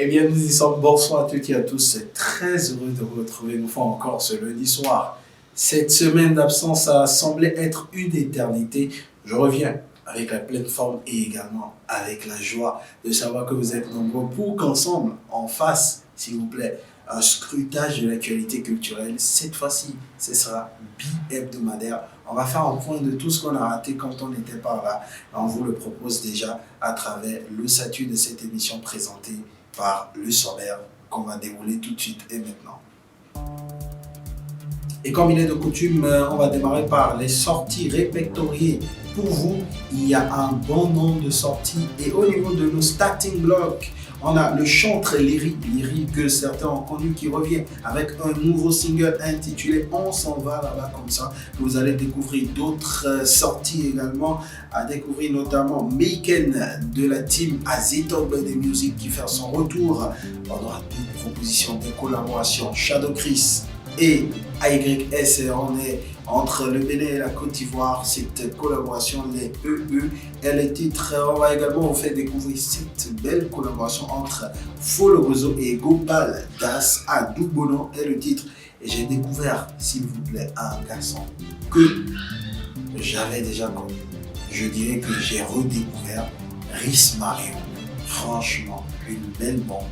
Eh bien, nous y sommes. Bonsoir à toutes et à tous. C'est très heureux de vous retrouver une fois encore ce lundi soir. Cette semaine d'absence a semblé être une éternité. Je reviens avec la pleine forme et également avec la joie de savoir que vous êtes nombreux pour qu'ensemble, on fasse, s'il vous plaît, un scrutage de l'actualité culturelle. Cette fois-ci, ce sera bi-hebdomadaire. On va faire un point de tout ce qu'on a raté quand on était par là. On vous le propose déjà à travers le statut de cette émission présentée par le sommaire qu'on va dérouler tout de suite et maintenant. Et comme il est de coutume, on va démarrer par les sorties répertoriées. Pour vous, il y a un bon nombre de sorties et au niveau de nos starting blocks, on a le chantre Lyri que certains ont connu qui revient avec un nouveau single intitulé On s'en va là-bas comme ça. Vous allez découvrir d'autres sorties également, à découvrir notamment Maken de la team Azitob de Music qui fait son retour. On aura d'autres propositions de collaboration, Shadow Chris et AYS, on est entre le Bénin et la Côte d'Ivoire, cette collaboration, les EE et les titres. On va également vous faire découvrir cette belle collaboration entre Fologozo et Gopal Das Adubono et le titre. Et j'ai découvert, s'il vous plaît, un garçon que j'avais déjà connu. Je dirais que j'ai redécouvert Rhys Marion. Franchement, une belle bombe.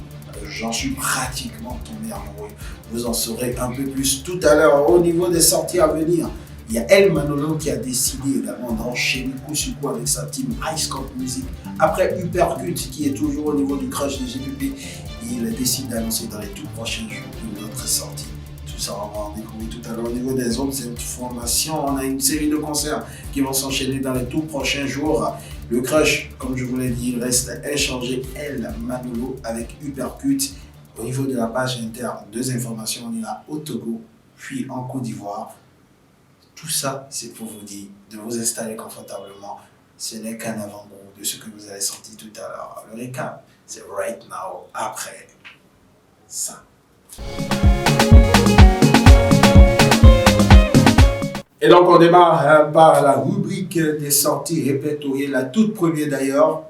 J'en suis pratiquement tombé amoureux. Vous en saurez un peu plus tout à l'heure. Au niveau des sorties à venir, il y a El Manolo qui a décidé également d'enchaîner coup sur coup avec sa team Ice Cop Music. Après Uppercut qui est toujours au niveau du crush de GPP, il décide d'annoncer dans les tout prochains jours une autre sortie. Tout ça, on va en découvrir tout à l'heure. Au niveau des autres informations, on a une série de concerts qui vont s'enchaîner dans les tout prochains jours. Le crush, comme je vous l'ai dit, il reste inchangé. El Manolo avec Uppercut. Au niveau de la page inter, deux informations. On ira au Togo, puis en Côte d'Ivoire. Tout ça, c'est pour vous dire de vous installer confortablement. Ce n'est qu'un avant-goût de ce que vous allez sentir tout à l'heure. Le récap, c'est right now, après ça. Et donc on démarre par la rubrique des sorties répertoriées, la toute première d'ailleurs.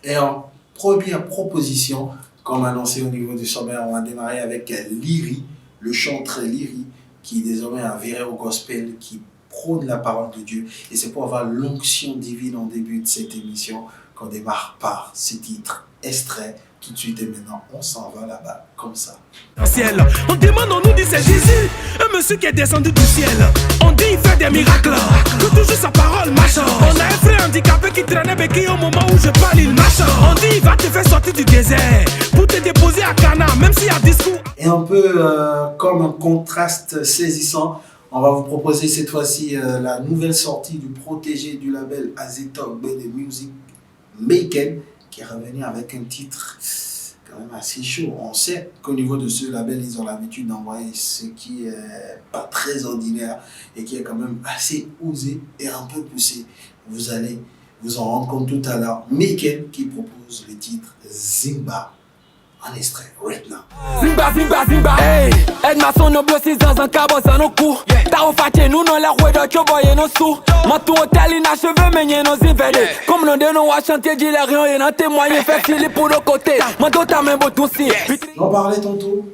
Et en première proposition, comme annoncé au niveau du sommaire, on va démarrer avec Lyri, le chantre Lyri, qui désormais a viré au gospel, qui prône la parole de Dieu. Et c'est pour avoir l'onction divine en début de cette émission qu'on démarre par ce titre extrait. Tout de suite et maintenant, on s'en va là-bas, comme ça. Ciel. On demande, on nous dit c'est Jésus, un monsieur qui est descendu du ciel. On dit il fait des miracles, que toujours sa parole marche. On a un frère handicapé qui traînait béquille au moment où je parle, il marche. On dit il va te faire sortir du désert pour te déposer à Cana, même s'il y a discours. Et un peu comme un contraste saisissant, on va vous proposer cette fois-ci la nouvelle sortie du protégé du label Azitob de Music, Maken, qui est revenu avec un titre quand même assez chaud. On sait qu'au niveau de ce label, ils ont l'habitude d'envoyer ce qui est pas très ordinaire et qui est quand même assez osé et un peu poussé. Vous allez vous en rendre compte tout à l'heure. Maken qui propose le titre Zimba. Un extrait, right now. Zimba, Zimba, Zimba. Hey, Edna son no bleu 6 ans en cabot sans nos coups. T'as refaté nous non la rue de Choboy et nos sous. Ma tout hôtel inachevé mais y'a nos invadés. Comme l'on de nous a chanté, dit les rien et n'a témoigné. Fait filer pour le côté. Ma tout ta main beau aussi. J'en parlais tantôt.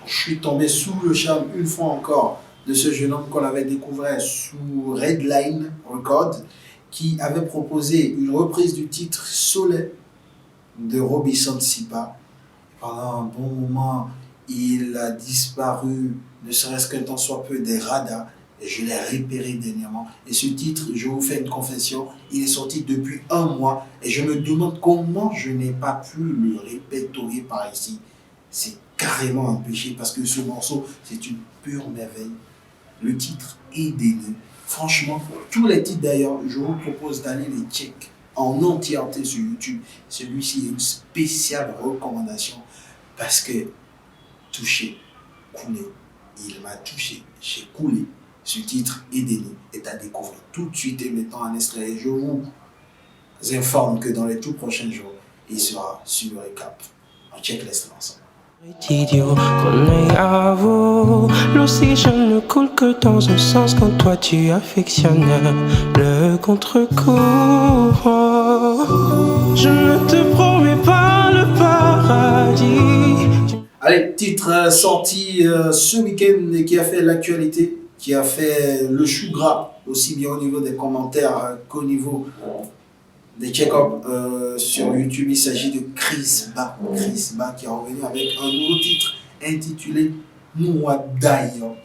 Je suis tombé sous le charme une fois encore de ce jeune homme qu'on avait découvert sous Redline Records, qui avait proposé une reprise du titre Soleil de Robinson Sipa. Pendant un bon moment, il a disparu, ne serait-ce qu'un temps soit peu, des radars. Et je l'ai repéré dernièrement. Et ce titre, je vous fais une confession, il est sorti depuis un mois. Et je me demande comment je n'ai pas pu le répertorier par ici. C'est carrément un péché parce que ce morceau, c'est une pure merveille. Le titre est dégueu. Franchement, tous les titres d'ailleurs, je vous propose d'aller les check en entièreté sur YouTube. Celui-ci est une spéciale recommandation parce que touché, coulé, il m'a touché, j'ai coulé. Ce titre Edeni est à découvrir tout de suite et maintenant un extrait. Je vous informe que dans les tout prochains jours, il sera sur le récap. On check l'extrait ensemble. Idiot, qu'on est à vous. L'oxygène ne coule que dans un sens quand toi tu affectionnes le contre-coup. Je ne te promets pas le paradis. paradis. Allez, titre sorti ce week-end et qui a fait l'actualité, qui a fait le chou gras, aussi bien au niveau des commentaires qu'au niveau des check-up sur YouTube. Il s'agit de Chris Ba. Chris Ba qui est revenu avec un nouveau titre intitulé Mouadaya.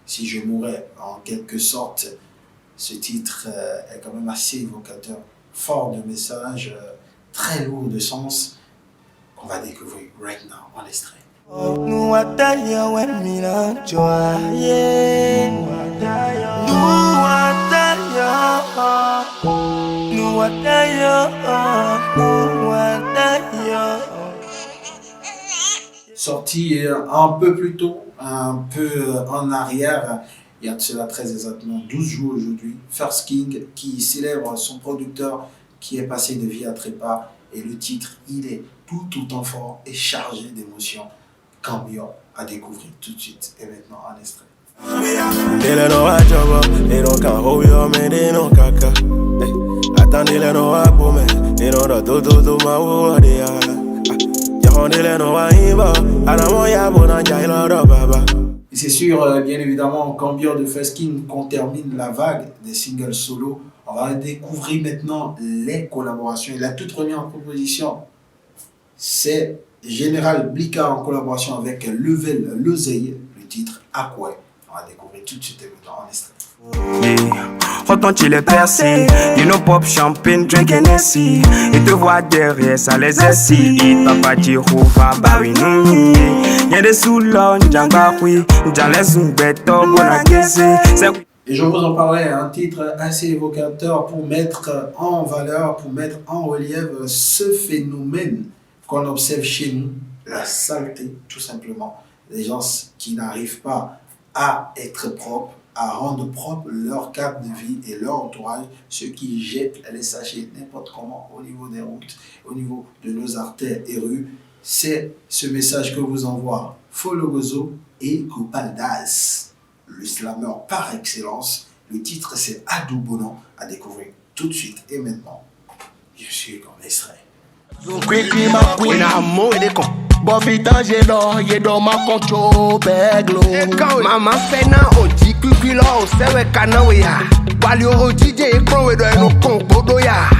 Si je mourais, en quelque sorte, ce titre est quand même assez évocateur, fort de messages, très lourd de sens, qu'on va découvrir right now en extrait. Sorti un peu plus tôt, un peu en arrière, il y a de cela très exactement 12 jours aujourd'hui, First King qui célèbre son producteur qui est passé de vie à trépas, et le titre il est tout enfant et chargé d'émotions. Cambio à découvrir tout de suite et maintenant en extrait. Et c'est sûr, bien évidemment, Cambio de First King, qu'on termine la vague des singles solo. On va découvrir maintenant les collaborations. Et la toute première proposition, c'est Général Blika en collaboration avec Level Lozey, le titre Aquay. On va découvrir tout de suite et maintenant en extrait. Quand il est percé, you know pop champagne, drink Hennessy. Et te voir derrière, ça les assis. Et papa dit rouva barinoumi. Y'a des sous-lons, j'en oui, j'en laisse un béton, bon à guesser. Et je vous en parlais, un titre assez évocateur pour mettre en valeur, pour mettre en relief ce phénomène qu'on observe chez nous, la saleté, tout simplement. Les gens qui n'arrivent pas à être propres, à rendre propre leur cadre de vie et leur entourage, ceux qui jettent les sachets n'importe comment au niveau des routes, au niveau de nos artères et rues. C'est ce message que vous envoie Folo Gozo et Kopaldas, le slammer par excellence. Le titre c'est Adou Bonan, à découvrir tout de suite et maintenant. Je suis comme extrait. Bofita jedo yedo makoncho beglo mama fena oji kukilo sewe kanawe ya wali oji je krowe do eno konpodo ya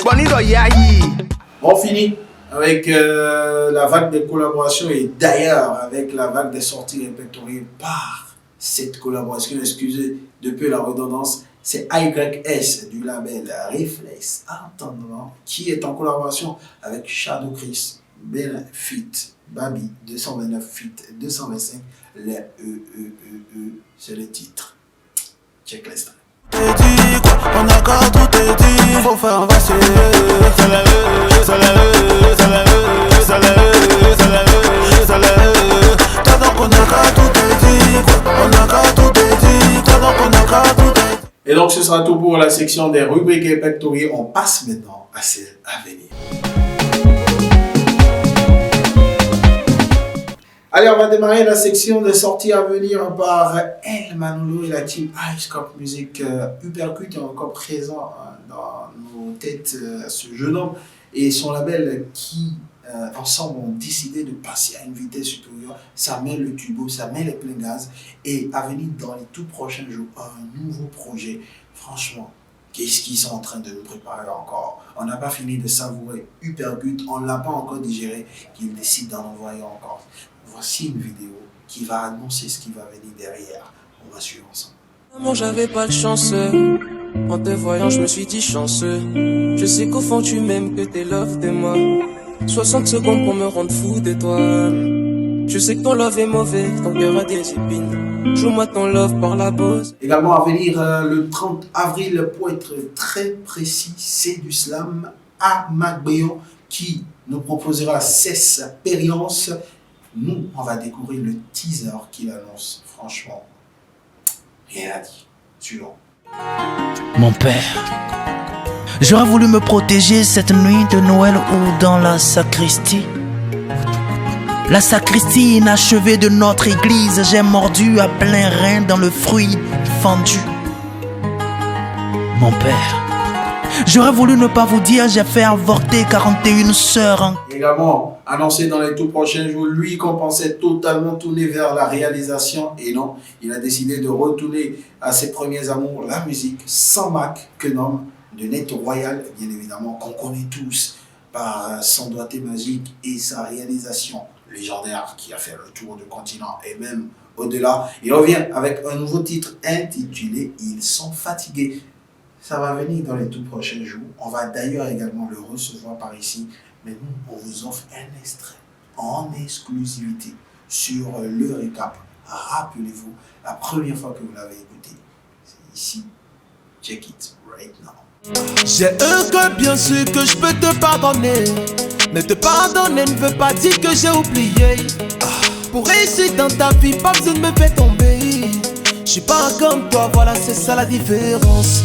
bonido ya yi. On finit avec la vague de collaborations et d'ailleurs avec la vague des sorties répertoriées par cette collaboration, excusez de peu la redondance, c'est AYS du label Reflex Entendement qui est en collaboration avec Shadow Chris, Ben Fit, Babi 229 Fit 225, les c'est le titre. Check l'extrait. On a qu'à tout dit, faut faire passer. Et donc ce sera tout pour la section des rubriques répertoriées. On passe maintenant à celle à venir. Allez, on va démarrer la section de sorties à venir par El Manolo et la team Ice Cup Music. Uppercut est encore présent dans nos têtes, ce jeune homme et son label qui, ensemble, ont décidé de passer à une vitesse supérieure. Ça met le turbo, ça met les pleins gaz et à venir dans les tout prochains jours, un nouveau projet. Franchement, qu'est-ce qu'ils sont en train de nous préparer encore? On n'a pas fini de savourer Uppercut, on ne l'a pas encore digéré, qu'ils décident d'en envoyer encore. Voici une vidéo qui va annoncer ce qui va venir derrière. On va suivre ensemble. Maman, j'avais pas de chance. En te voyant, je me suis dit chanceux. Je sais qu'au fond, tu m'aimes, que t'es love de moi. 60 secondes pour me rendre fou de toi. Je sais que ton love est mauvais, ton cœur a des épines. Joue-moi ton love par la pause. Également à venir le 30 avril, pour être très précis, c'est du slam à Magbeon qui nous proposera ses expériences. Nous, on va découvrir le teaser qu'il annonce. Franchement, rien à dire. Suivant. Mon père, j'aurais voulu me protéger cette nuit de Noël ou dans la sacristie. La sacristie inachevée de notre église, j'ai mordu à plein rein dans le fruit fendu. Mon père, j'aurais voulu ne pas vous dire, j'ai fait avorter 41 sœurs. Et également annoncé dans les tout prochains jours, lui qu'on pensait totalement tourner vers la réalisation, et non, il a décidé de retourner à ses premiers amours, la musique, sans Mac, que nomme de Net Royal, bien évidemment, qu'on connaît tous par son doigté magique et sa réalisation légendaire qui a fait le tour du continent et même au-delà. Il revient avec un nouveau titre intitulé « Ils sont fatigués ». Ça va venir dans les tout prochains jours. On va d'ailleurs également le recevoir par ici. Mais nous, on vous offre un extrait en exclusivité sur le récap. Rappelez-vous, la première fois que vous l'avez écouté, c'est ici. Check it right now. J'ai un cœur bien sûr que je peux te pardonner. Mais te pardonner ne veut pas dire que j'ai oublié. Pour réussir dans ta vie, pas besoin de me faire tomber. Je suis pas comme toi, voilà c'est ça la différence.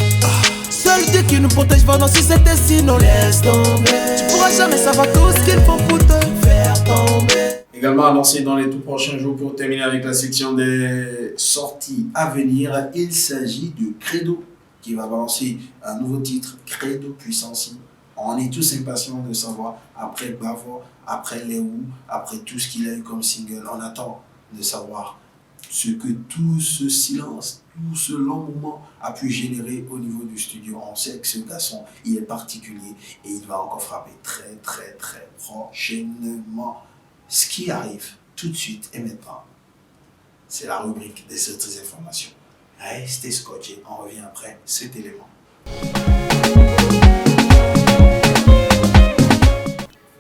Seul Dieu qui nous protège, pardon si c'était sinon laisse tomber. Tu pourras jamais savoir tout ce qu'il faut pour te faire tomber. Également annoncé dans les tout prochains jours pour terminer avec la section des sorties à venir, il s'agit de Credo qui va balancer un nouveau titre, Credo Puissance. On est tous impatients de savoir, après Bavo, après Léou, après tout ce qu'il a eu comme single, on attend de savoir ce que tout ce silence, tout ce long moment a pu générer au niveau du studio. On sait que ce garçon, il est particulier et il va encore frapper très très très prochainement. Ce qui arrive tout de suite et maintenant, c'est la rubrique des autres informations. Restez scotchés, on revient après cet élément.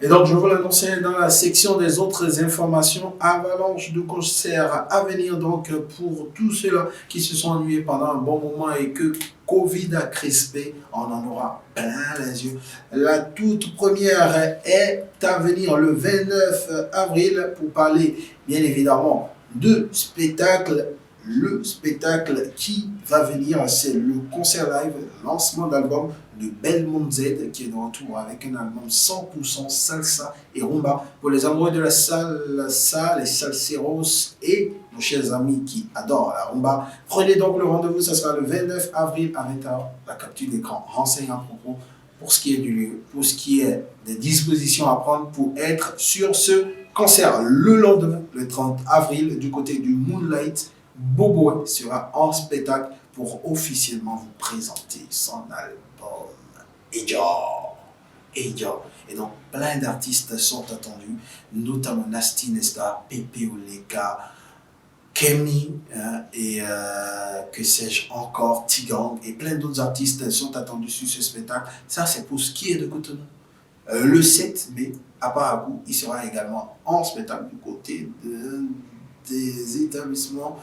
Et donc, je vous l'annonçais dans la section des autres informations, avalanche de concerts à venir. Donc, pour tous ceux-là qui se sont ennuyés pendant un bon moment et que Covid a crispé, on en aura plein les yeux. La toute première est à venir le 29 avril pour parler, bien évidemment, de spectacle. Le spectacle qui va venir, c'est le concert live, lancement d'album de Belmont Z qui est de retour avec un album 100% salsa et rumba pour les amoureux de la salsa, les salseros et nos chers amis qui adorent la rumba. Prenez donc le rendez-vous, ça sera le 29 avril à 20h. La capture d'écran renseigne à propos pour ce qui est du lieu, pour ce qui est des dispositions à prendre pour être sur ce concert. Le lendemain, le 30 avril, du côté du Moonlight, Bobo sera en spectacle pour officiellement vous présenter son album Ejo. Et donc plein d'artistes sont attendus, notamment Nasty Nesta, Pepe Oleka, Kemi et que sais-je encore, Tigang et plein d'autres artistes sont attendus sur ce spectacle. Ça c'est pour ce qui est de Cotonou. Le 7 mai à Paracou, il sera également en spectacle du côté des établissements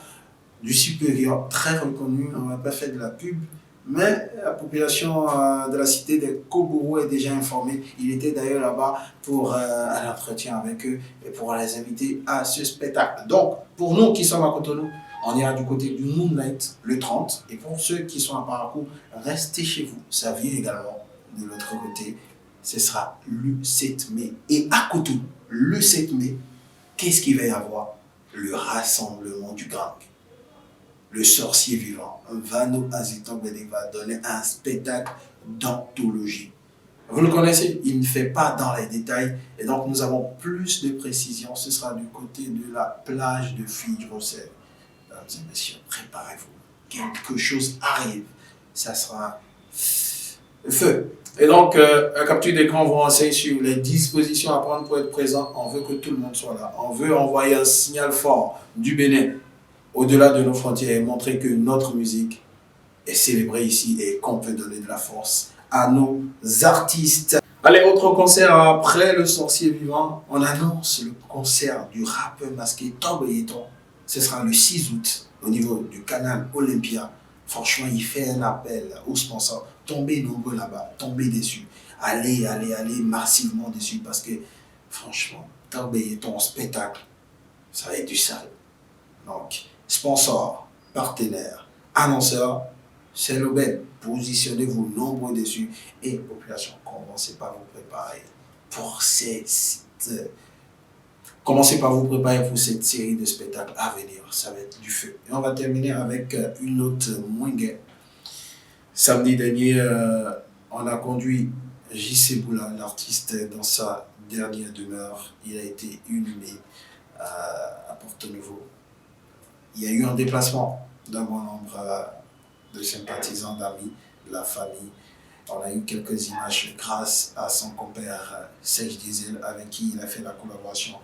du supérieur, très reconnu, on n'a pas fait de la pub, mais la population de la cité des Koboro est déjà informée. Il était d'ailleurs là-bas pour un entretien avec eux et pour les inviter à ce spectacle. Donc, pour nous qui sommes à Cotonou, on ira du côté du Moonlight le 30. Et pour ceux qui sont à Paracou, restez chez vous. Ça vient également de l'autre côté. Ce sera le 7 mai. Et à Cotonou, le 7 mai, qu'est-ce qu'il va y avoir? Le rassemblement du gang. Le sorcier vivant, Vano Azitobele, va donner un spectacle d'anthologie. Vous le connaissez, il ne fait pas dans les détails et donc nous avons plus de précisions. Ce sera du côté de la plage de Fille-Rossel. Mesdames et messieurs, préparez-vous. Quelque chose arrive. Ça sera le feu. Et donc, la capture d'écran vous renseigne sur les dispositions à prendre pour être présent. On veut que tout le monde soit là. On veut envoyer un signal fort du Bénin au-delà de nos frontières et montrer que notre musique est célébrée ici et qu'on peut donner de la force à nos artistes. Allez, autre concert après le sorcier vivant. On annonce le concert du rappeur masqué Tombeyeton. Ce sera le 6 août au niveau du canal Olympia. Franchement, il fait un appel aux sponsors. Tombez nombreux là-bas, tombez dessus. Allez massivement dessus parce que franchement, Tombeyeton en spectacle, ça va être du sale. Donc, sponsors, partenaires, annonceurs, c'est l'aubaine. Positionnez-vous nombreux dessus et population, commencez par vous préparer pour cette série de spectacles à venir. Ça va être du feu. Et on va terminer avec une note moins gaie. Samedi dernier, on a conduit J.C. Boula, l'artiste, dans sa dernière demeure, il a été inhumé à Porto-Novo. Il y a eu un déplacement d'un bon nombre de sympathisants, d'amis, de la famille. On a eu quelques images grâce à son compère Serge Diesel, avec qui il a fait la collaboration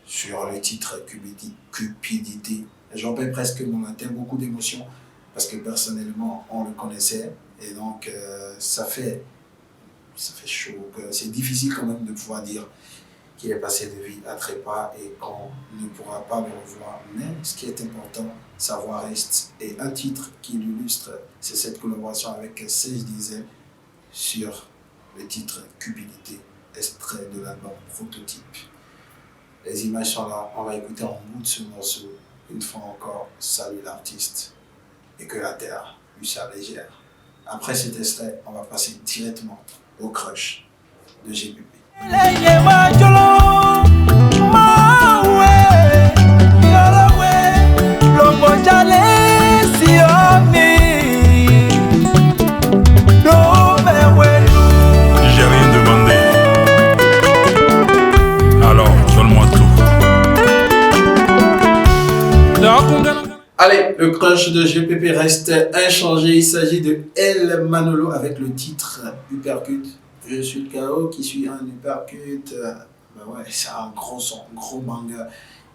sur le titre Cupidité. J'en perds presque mon matin, beaucoup d'émotions, parce que personnellement, on le connaissait. Et donc, ça fait chaud. C'est difficile quand même de pouvoir dire qu'il est passé de vie à trépas et qu'on ne pourra pas le revoir. Mais ce qui est important, savoir reste. Et un titre qui l'illustre, c'est cette collaboration avec Serge Diesel sur le titre Cupidité, extrait de l'album Prototype. Les images sont là, on va écouter en bout de ce morceau. Une fois encore, salut l'artiste et que la terre lui soit légère. Après cet extrait, on va passer directement au crush de GPP. J'ai rien demandé. Alors, donne-moi tout. Allez, le crush de GPP reste inchangé. Il s'agit de El Manolo avec le titre Uppercut. Je suis le KO qui suis un uppercut. Ouais, c'est un gros son, gros manga.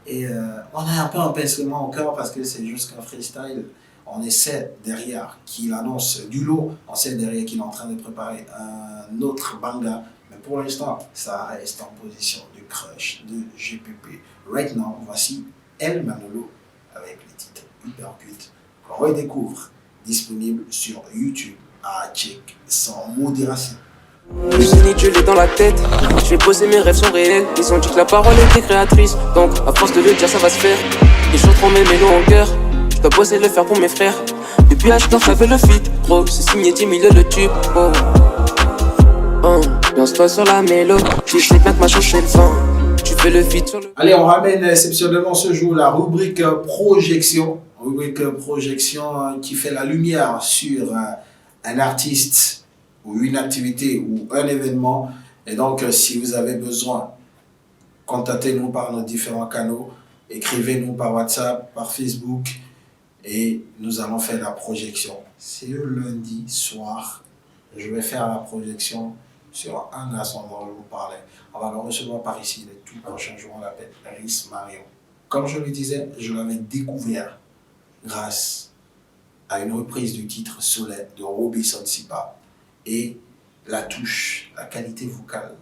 Et on a un peu un pincement au cœur parce que c'est juste qu'un freestyle. On essaie derrière qu'il annonce du lot. On sait derrière qu'il est en train de préparer un autre manga. Mais pour l'instant, ça reste en position de crush de GPP. Right now, voici El Manolo avec le titre Uppercut qu'on redécouvre, disponible sur YouTube à check sans modération. Le génie Dieu l'est dans la tête. Je vais poser, mes rêves sont réels. Ils ont dit que la parole était créatrice, donc à force de le dire ça va se faire. Ils chanteront mes mélos en cœur. Je dois bosser le faire pour mes frères. Depuis H9 j'avais le feat, bro. C'est signé 10 000 le tube, oh. Lance-toi sur la mélo. Je sais bien que ma chance c'est le vent. Tu fais le feat sur le... Allez, on ramène exceptionnellement ce jour la rubrique projection. Rubrique projection qui fait la lumière sur un artiste ou une activité ou un événement. Et donc, si vous avez besoin, contactez-nous par nos différents canaux. Écrivez-nous par WhatsApp, par Facebook. Et nous allons faire la projection. C'est le lundi soir. Je vais faire la projection sur un garçon dont je vous parlais. On va le recevoir par ici les tout prochains jours. On l'appelle Rhys Marion. Comme je le disais, je l'avais découvert grâce à une reprise du titre Soleil de Robinson Sipa. Et la touche, la qualité vocale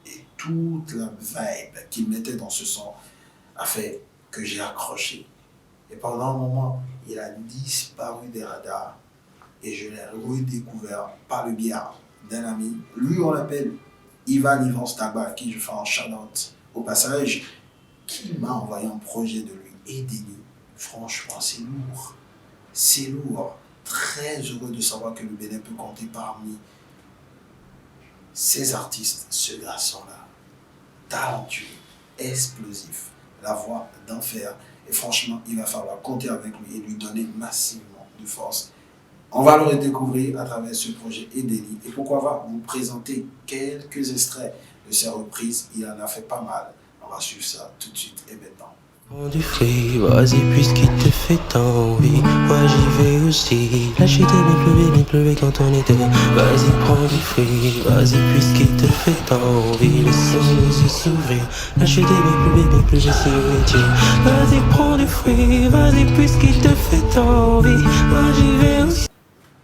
et toute la vibe qu'il mettait dans ce son a fait que j'ai accroché. Et pendant un moment, il a disparu des radars et je l'ai redécouvert par le biais d'un ami. Lui, on l'appelle Ivan Staba, à qui je fais un shout-out au passage, qui m'a envoyé un projet de lui. Aidez-nous. Franchement, c'est lourd. C'est lourd. Très heureux de savoir que le Bénin peut compter parmi ces artistes, ce garçon-là, talentueux, explosif, la voix d'enfer. Et franchement, il va falloir compter avec lui et lui donner massivement de force. On va le redécouvrir à travers ce projet Edeni. Et pourquoi pas vous présenter quelques extraits de ses reprises. Il en a fait pas mal. On va suivre ça tout de suite et maintenant. Prends du fruit, vas-y puisqu'il te fait envie. Moi j'y vais aussi. Lâcher des pleurer quand on était. Vas-y prends du fruit, vas-y puisqu'il te fait envie. Laisse-nous s'ouvrir. Lâcher des pleurer si on était. Vas-y prends du fruit, vas-y puisqu'il te fait envie. Moi j'y vais aussi.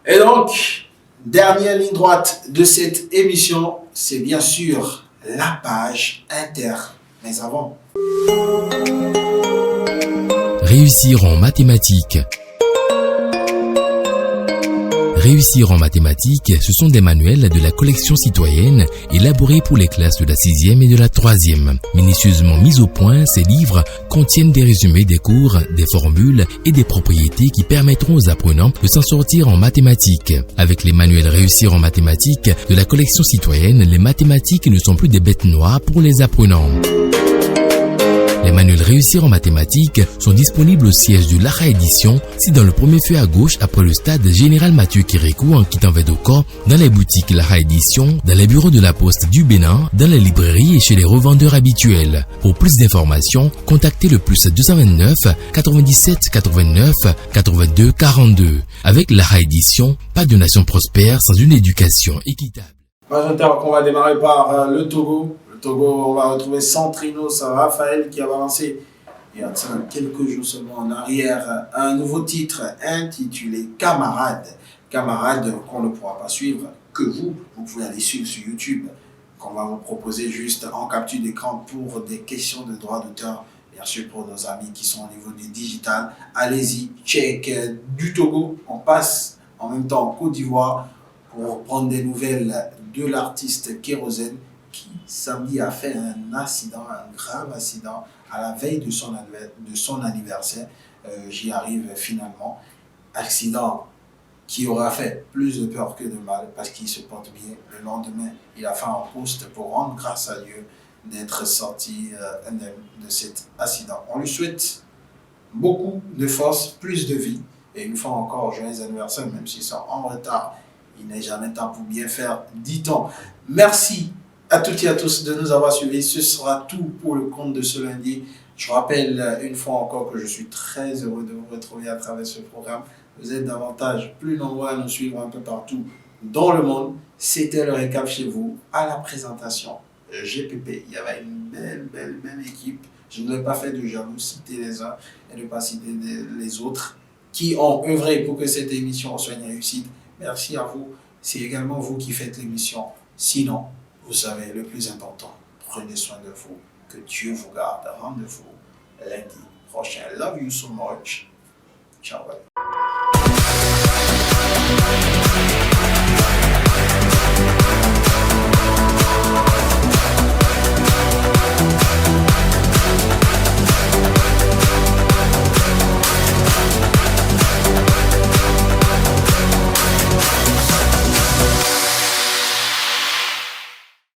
Et donc, dernière ligne droite de cette émission, c'est bien sûr la page inter. Mais avant... Réussir en mathématiques. Réussir en mathématiques, ce sont des manuels de la collection citoyenne élaborés pour les classes de la 6e et de la 3e. Minutieusement mis au point, ces livres contiennent des résumés des cours, des formules et des propriétés qui permettront aux apprenants de s'en sortir en mathématiques. Avec les manuels Réussir en mathématiques de la collection citoyenne, les mathématiques ne sont plus des bêtes noires pour les apprenants. Les manuels Réussir en mathématiques sont disponibles au siège de Lara Édition, c'est dans le premier feu à gauche après le stade Général Mathieu Kérékou en quittant Védocor, dans les boutiques Lara Édition, dans les bureaux de la Poste du Bénin, dans les librairies et chez les revendeurs habituels. Pour plus d'informations, contactez le plus 229 97 89 82 42. Avec Lara Édition, pas de nation prospère sans une éducation équitable. On va démarrer par le Togo. Le Togo, on va retrouver Centrino Raphaël qui a balancé il y a quelques jours seulement en arrière un nouveau titre intitulé Camarade. Camarade qu'on ne pourra pas suivre que vous pouvez aller suivre sur YouTube, qu'on va vous proposer juste en capture d'écran pour des questions de droit d'auteur. Bien sûr, pour nos amis qui sont au niveau du digital, allez-y, check du Togo. On passe en même temps en Côte d'Ivoire pour prendre des nouvelles de l'artiste Kérosène qui samedi a fait un accident, un grave accident à la veille de son anniversaire. J'y arrive finalement. Accident qui aura fait plus de peur que de mal parce qu'il se porte bien. Le lendemain, il a fait un post pour rendre grâce à Dieu d'être sorti indemne de cet accident. On lui souhaite beaucoup de force, plus de vie et une fois encore, joyeux anniversaire, même s'ils sont en retard. Il n'est jamais temps pour bien faire, dit-on. Merci à toutes et à tous de nous avoir suivis. Ce sera tout pour le compte de ce lundi. Je rappelle une fois encore que je suis très heureux de vous retrouver à travers ce programme. Vous êtes davantage plus nombreux à nous suivre un peu partout dans le monde. C'était le récap chez vous à la présentation GPP. Il y avait une belle équipe. Je ne l'ai pas fait de jaloux, citer les uns et ne pas citer les autres qui ont œuvré pour que cette émission soit une réussite. Merci à vous. C'est également vous qui faites l'émission. Sinon, vous savez, le plus important, prenez soin de vous. Que Dieu vous garde. Rendez-vous lundi prochain. Love you so much. Ciao. Bye.